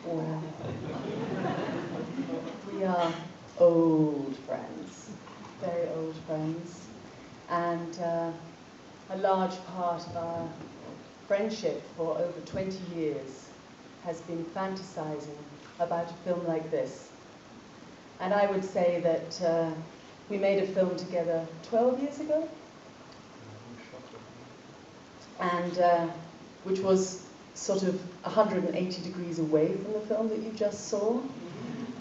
Well, we are old friends, very old friends, and a large part of our friendship for over 20 years has been fantasizing about a film like this. And I would say that we made a film together 12 years ago, and which was sort of 180 degrees away from the film that you just saw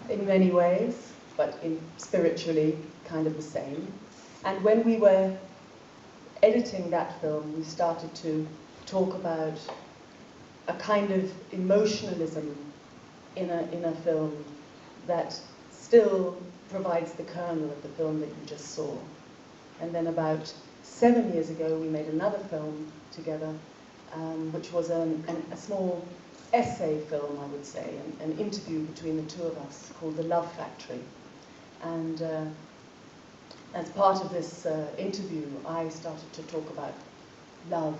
in many ways, but spiritually kind of the same. And when we were editing that film, we started to talk about a kind of emotionalism in a film that still provides the kernel of the film that you just saw. And then about 7 years ago, we made another film together, which was a small essay film, I would say, an interview between the two of us called The Love Factory. And as part of this interview, I started to talk about love,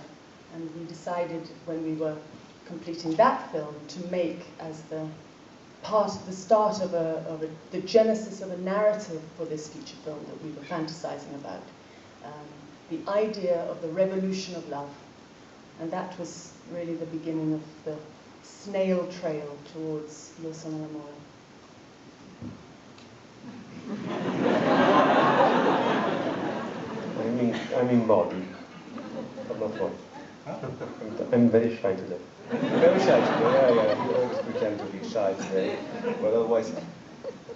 and we decided when we were completing that film to make as the part of the start of the genesis of a narrative for this feature film that we were fantasizing about, the idea of the revolution of love. And that was really the beginning of the snail trail towards Lo Sono Amore. I'm in body, but not voice. I'm very shy today. Very shy today, yeah. You always pretend to be shy today. But otherwise,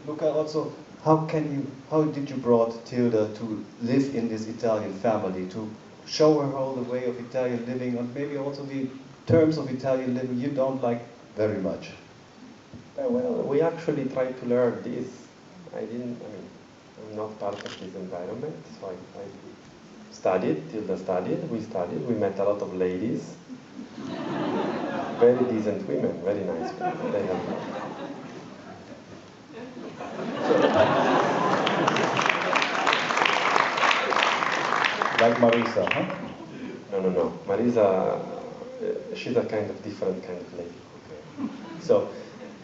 Luca, also, how did you brought Tilda to live in this Italian family, to show her all the way of Italian living, and maybe also the terms of Italian living you don't like very much? Well, we actually tried to learn this. I'm not part of this environment, so I studied, Tilda studied, we met a lot of ladies. Very decent women, very nice people. They have... Like Marisa, huh? No. Marisa, she's a kind of different kind of lady. Okay. So,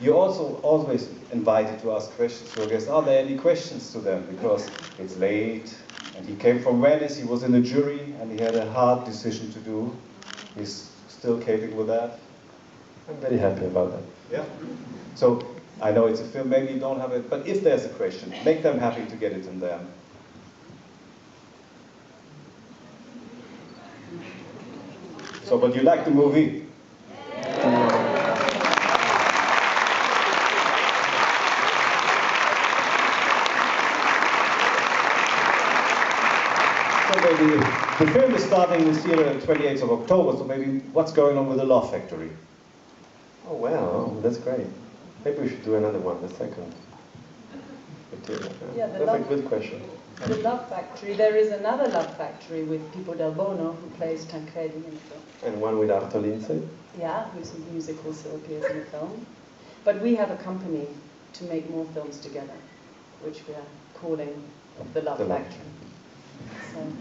you also always invited to ask questions to our guests. Are there any questions to them? Because it's late, and he came from Venice, he was in the jury, and he had a hard decision to do. He's still coping with that. I'm very happy about that. Yeah. So, I know it's a film, maybe you don't have it, but if there's a question, make them happy to get it in them. So, but you like the movie? So maybe, the film is starting this year on the 28th of October, so maybe what's going on with the Love Factory? Oh, well, that's great. Maybe we should do another one, the second. Yeah, that's a good question. The Love Factory. There is another Love Factory with Pippo Del Bono, who plays Tancredi in the film. And one with Arto Lindsay? Yeah, whose music also appears in the film. But we have a company to make more films together, which we are calling The Love Factory. So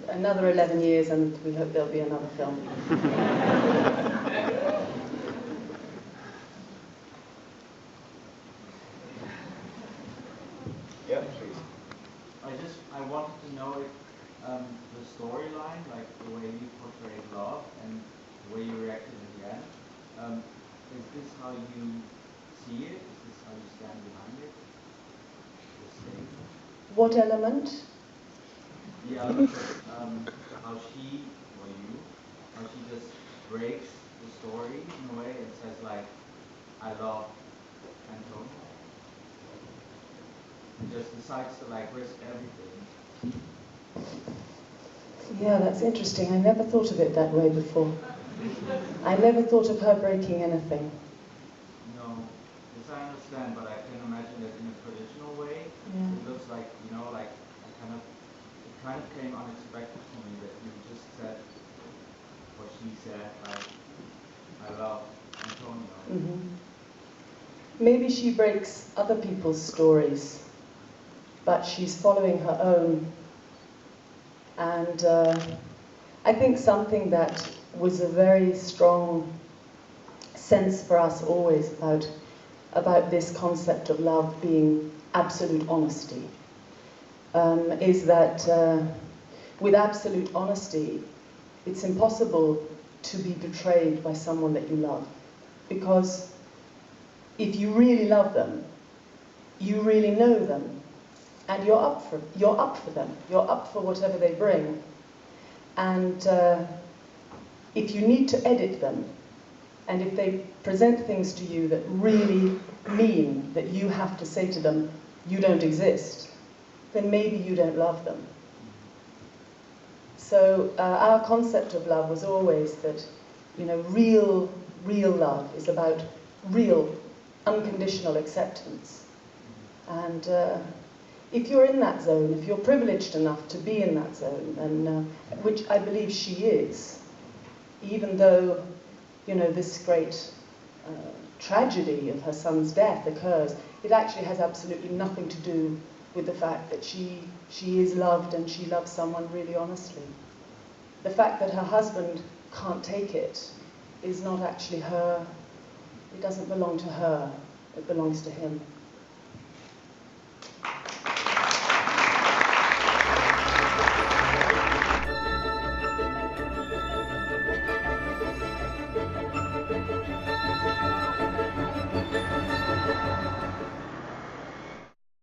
another 11 years and we hope there'll be another film. Yeah, please. I wanted to know if the storyline, like the way you portrayed love and the way you reacted at the end, is this how you see it? Is this how you stand behind it? The same? What element? The element of how she, or you, how she just breaks the story in a way and says like, I love Antonio. And just decides to like risk everything. Yeah, that's interesting. I never thought of it that way before. I never thought of her breaking anything. No, yes, I understand, but I can imagine that in a traditional way, Yeah. it looks like, you know, like it kind of came unexpected to me that you just said, or she said, like, I love Antonio. Mm-hmm. Maybe she breaks other people's stories, but she's following her own. And I think something that was a very strong sense for us always about about this concept of love being absolute honesty, is that with absolute honesty, it's impossible to be betrayed by someone that you love. Because if you really love them, you really know them, and you're up for them, you're up for whatever they bring. And if you need to edit them, and if they present things to you that really mean that you have to say to them, you don't exist, then maybe you don't love them. So our concept of love was always that, you know, real love is about real, unconditional acceptance. And if you're in that zone, if you're privileged enough to be in that zone, and which I believe she is, even though, you know, this great tragedy of her son's death occurs, it actually has absolutely nothing to do with the fact that she is loved and she loves someone really honestly. The fact that her husband can't take it is not actually her, it doesn't belong to her, it belongs to him.